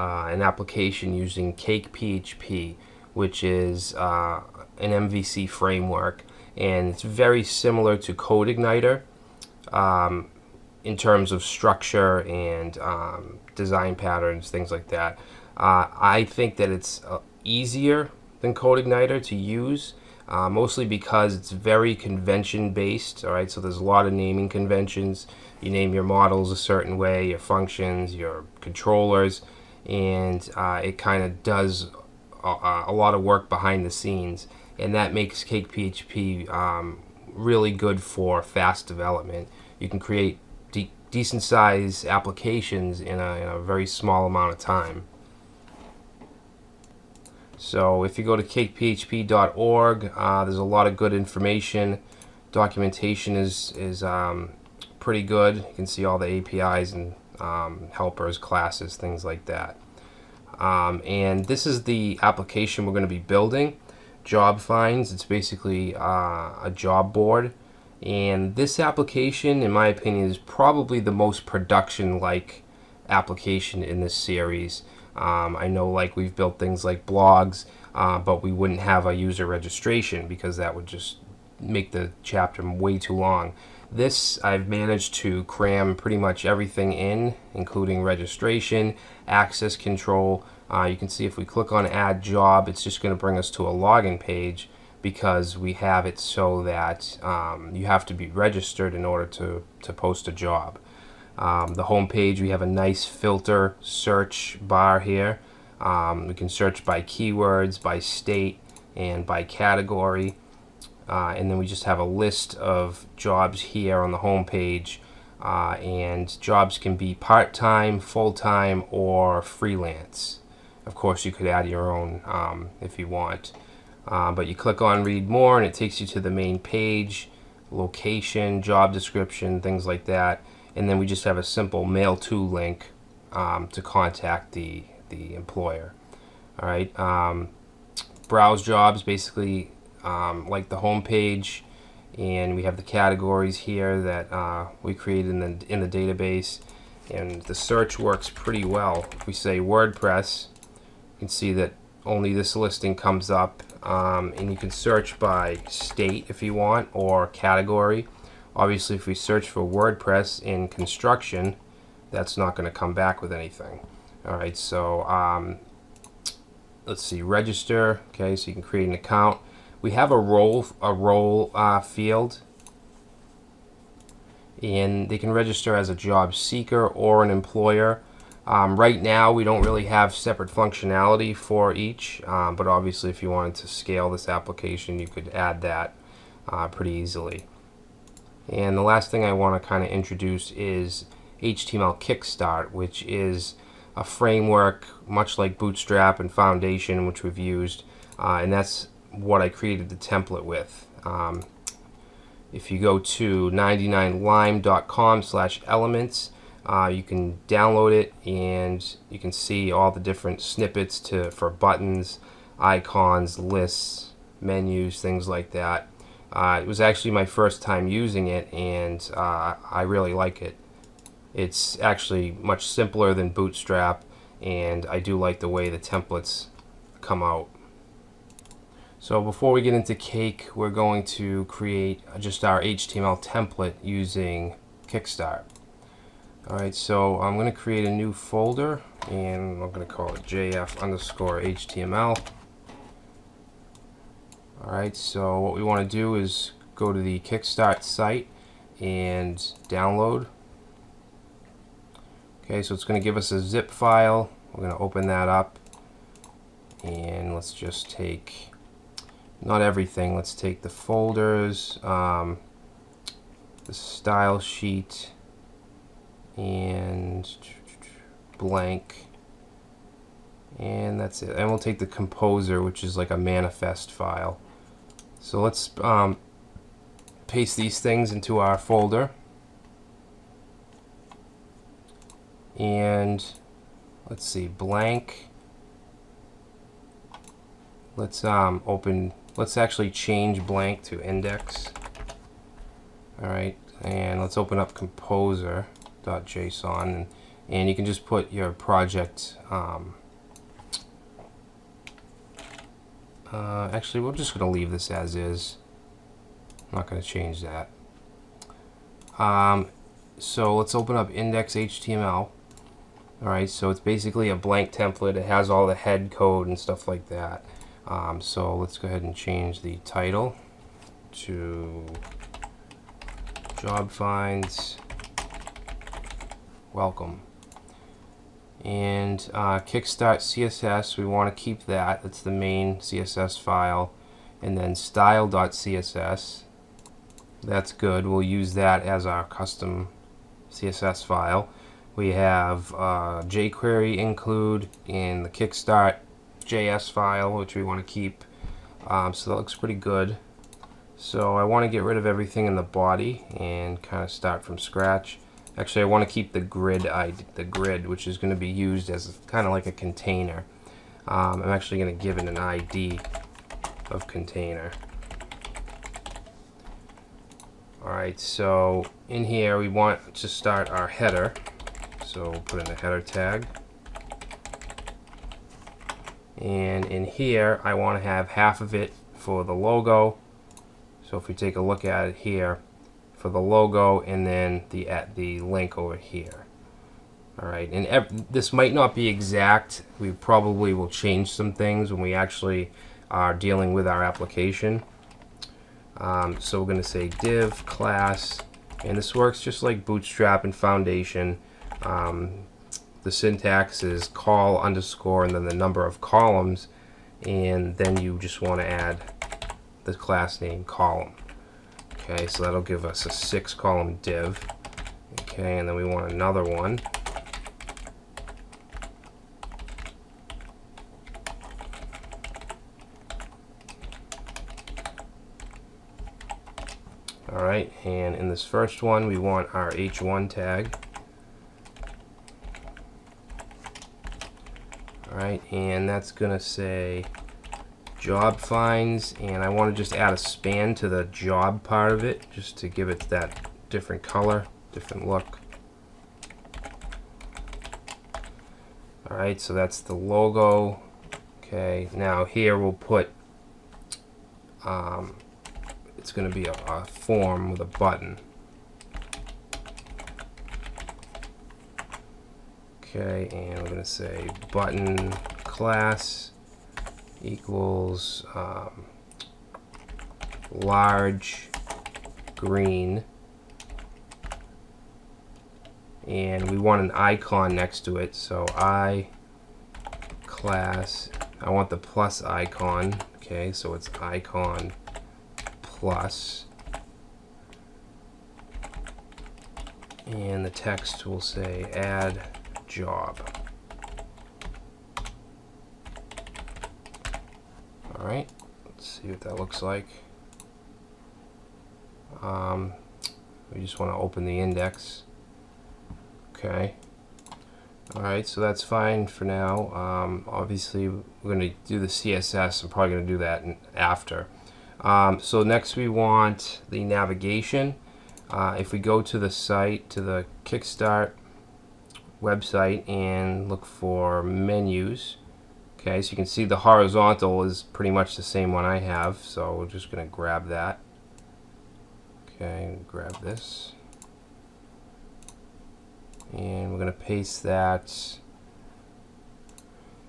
an application using Cake PHP, which is an MVC framework, and it's very similar to CodeIgniter in terms of structure and design patterns, things like that. I think that it's easier than CodeIgniter to use, mostly because it's very convention based. All right, so there's a lot of naming conventions. You name your models a certain way, your functions, your controllers, and it kind of does a lot of work behind the scenes, and that makes Cake PHP really good for fast development. You can create decent sized applications in a very small amount of time. So if you go to cakephp.org, there's a lot of good information. Documentation is pretty good. You can see all the APIs and helpers, classes, things like that. And this is the application we're going to be building, Job Finds. It's basically a job board. And this application, in my opinion, is probably the most production-like application in this series. I know we've built things like blogs, but we wouldn't have a user registration because that would just make the chapter way too long. This, I've managed to cram pretty much everything in, including registration, access control. You can see if we click on Add Job, it's just going to bring us to a login page, because we have it so that you have to be registered in order to post a job. The home page, we have a nice filter search bar here. We can search by keywords, by state, and by category. And then we just have a list of jobs here on the home page. And jobs can be part-time, full-time, or freelance. Of course, you could add your own if you want. But you click on Read More, and it takes you to the main page, location, job description, things like that. And then we just have a simple Mail To link to contact the employer. All right. Browse jobs, basically like the home page, and we have the categories here that we created in the database. And the search works pretty well. If we say WordPress, you can see that only this listing comes up, and you can search by state if you want, or category. Obviously, if we search for WordPress in construction, that's not going to come back with anything. All right, so let's see, register. Okay, so you can create an account. We have a role field, and they can register as a job seeker or an employer. Right now, we don't really have separate functionality for each, but obviously, if you wanted to scale this application, you could add that pretty easily. And the last thing I want to kind of introduce is HTML Kickstart, which is a framework much like Bootstrap and Foundation, which we've used, and that's what I created the template with. If you go to 99lime.com/elements, you can download it, and you can see all the different snippets for buttons, icons, lists, menus, things like that. It was actually my first time using it, and I really like it. It's actually much simpler than Bootstrap, and I do like the way the templates come out. So before we get into Cake, we're going to create just our HTML template using Kickstart. Alright, so I'm going to create a new folder, and I'm going to call it jf_html. Alright, so what we want to do is go to the Kickstart site and download. Okay, so it's going to give us a zip file. We're going to open that up, and let's just take, not everything, let's take the folders, the style sheet, and blank, and that's it. And we'll take the composer, which is like a manifest file. So let's paste these things into our folder, and let's see, blank. Let's let's actually change blank to index. All right, and let's open up composer.json, and you can just put your project. Actually, we're just going to leave this as is. I'm not going to change that. So let's open up index.html. Alright, so it's basically a blank template. It has all the head code and stuff like that. So let's go ahead and change the title to Job Finds Welcome. And Kickstart CSS, we want to keep that. That's the main CSS file. And then style.css, that's good. We'll use that as our custom CSS file. We have jQuery include in the Kickstart JS file, which we want to keep. So that looks pretty good. So I want to get rid of everything in the body and kind of start from scratch. Actually, I want to keep the grid, which is going to be used as kind of like a container. I'm actually going to give it an ID of container. Alright, so in here we want to start our header. So we'll put in a header tag. And in here, I want to have half of it for the logo. So if we take a look at it here, for the logo, and then the link over here. Alright, and this might not be exact. We probably will change some things when we actually are dealing with our application. So we're going to say div class, and this works just like Bootstrap and Foundation. The syntax is call underscore and then the number of columns, and then you just want to add the class name column. Okay, so that'll give us a 6-column div. Okay, and then we want another one. Alright, and in this first one we want our h1 tag. Alright, and that's going to say job finds, and I want to just add a span to the job part of it just to give it that different color, different look. Alright, so that's the logo. Okay, now here we'll put it's going to be a form with a button. Okay, and we're going to say button class equals large green, and we want an icon next to it, so class, I want the plus icon. Okay, so it's icon plus, and the text will say add job. Alright, let's see what that looks like. We just want to open the index. Okay. Alright, so that's fine for now. Obviously, we're going to do the CSS. I'm probably going to do that after. So next we want the navigation. If we go to the site, to the Kickstart website, and look for menus, okay, so you can see the horizontal is pretty much the same one I have, so we're just going to grab that. Okay, grab this, and we're going to paste that.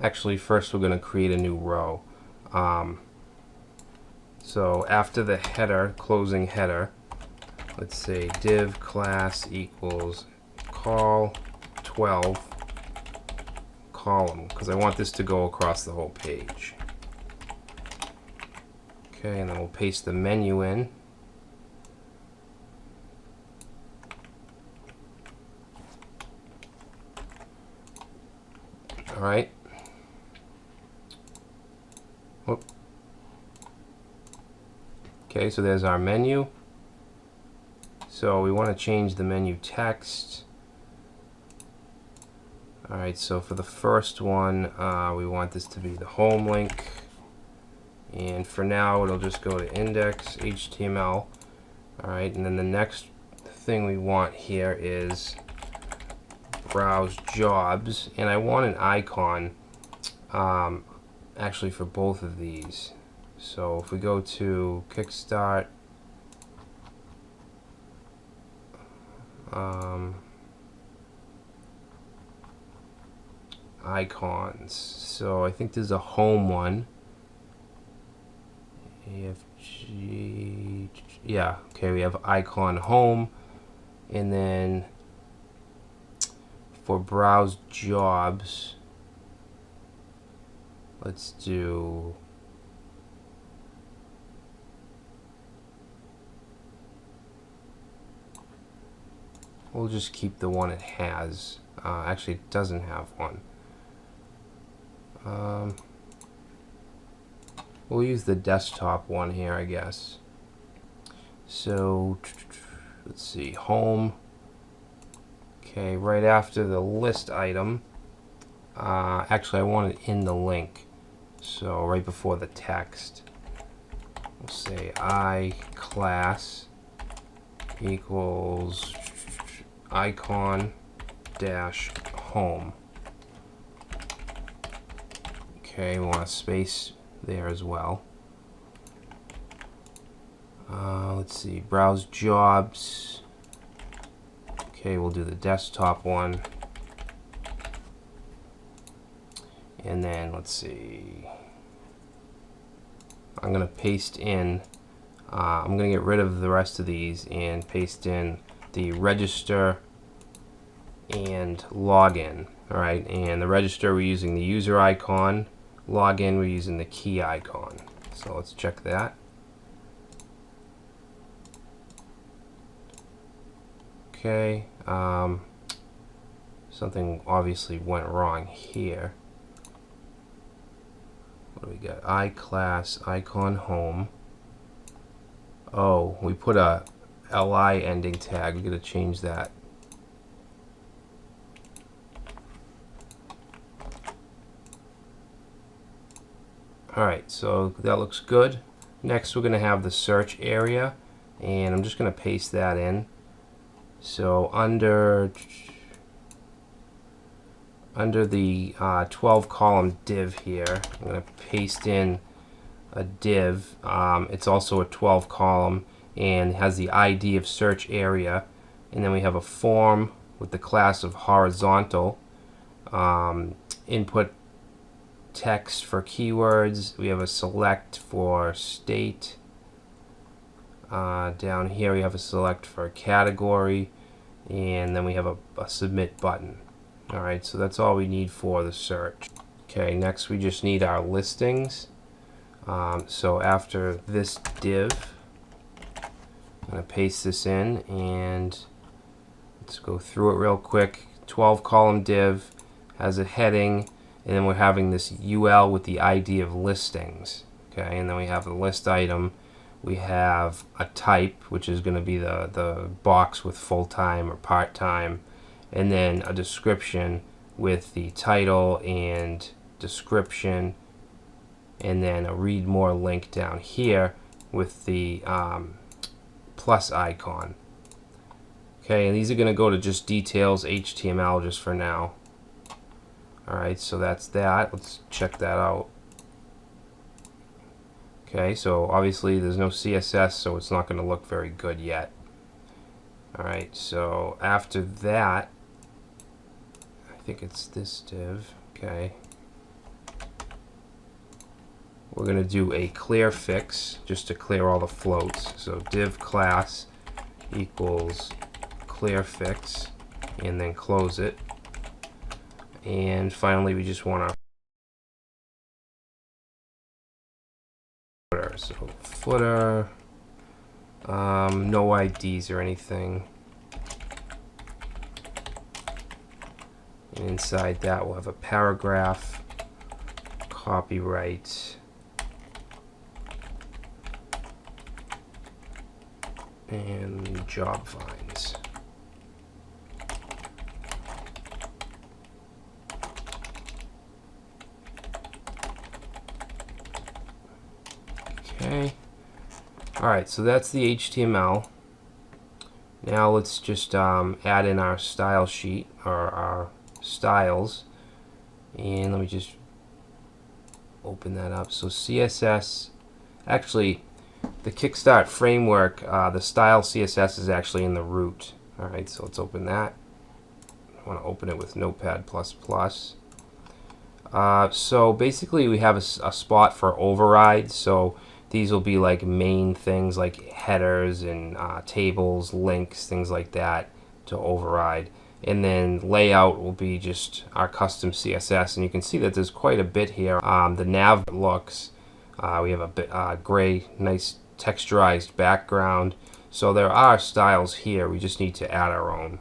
Actually, first we're going to create a new row. So after the header, closing header, let's say div class equals call 12 column, because I want this to go across the whole page. Okay, and then we'll paste the menu in. Alright. Whoop. Okay, so there's our menu. So we want to change the menu text. Alright, so for the first one, we want this to be the home link. And for now, it'll just go to index.html. Alright, and then the next thing we want here is browse jobs, and I want an icon actually for both of these. So if we go to Kickstart, icons. So I think there's a home one. AFG, yeah, okay, we have icon home, and then for browse jobs, let's do we'll just keep the one it has. Actually, it doesn't have one. We'll use the desktop one here, I guess. So let's see, home. Okay, right after the list item. Actually, I want it in the link. So right before the text, we'll say I class equals icon dash home. Okay, we want a space there as well. Let's see, browse jobs. Okay, we'll do the desktop one. And then let's see, I'm gonna paste in, I'm gonna get rid of the rest of these and paste in the register and login. Alright, and the register we're using the user icon, login we're using the key icon. So let's check that. Okay, something obviously went wrong here. What do we got? iClass icon home. Oh, we put a li ending tag. We gotta change that. Alright, so that looks good. Next we're gonna have the search area, and I'm just gonna paste that in. So under the 12 column div here, I'm going to paste in a div. It's also a 12 column and has the ID of search area, and then we have a form with the class of horizontal, input text for keywords. We have a select for state. Down here we have a select for category, and then we have a submit button. Alright, so that's all we need for the search. Okay, next we just need our listings. So after this div, I'm going to paste this in, and let's go through it real quick. 12 column div has a heading, and then we're having this UL with the ID of listings. Okay, and then we have the list item. We have a type, which is going to be the box with full-time or part-time, and then a description with the title and description, and then a read more link down here with the plus icon. Okay, and these are going to go to just details HTML just for now. Alright, so that's that. Let's check that out. Okay, so obviously there's no CSS, so it's not going to look very good yet. Alright, so after that, I think it's this div. Okay. We're going to do a clear fix just to clear all the floats. So div class equals clear fix, and then close it. And finally, we just want to footer. So footer, no IDs or anything. And inside that, we'll have a paragraph, copyright, and job finds. Okay. Alright, so that's the HTML. Now let's just add in our style sheet, or our styles, and let me just open that up. So CSS, actually the Kickstart framework, the style CSS is actually in the root. Alright, so let's open that. I want to open it with Notepad++. So basically we have a spot for overrides. So these will be like main things like headers and tables, links, things like that to override. And then layout will be just our custom CSS. And you can see that there's quite a bit here. The nav looks, we have a bit gray, nice texturized background. So there are styles here. We just need to add our own.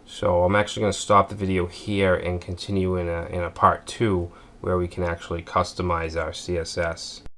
So I'm actually going to stop the video here and continue in a part 2 where we can actually customize our CSS.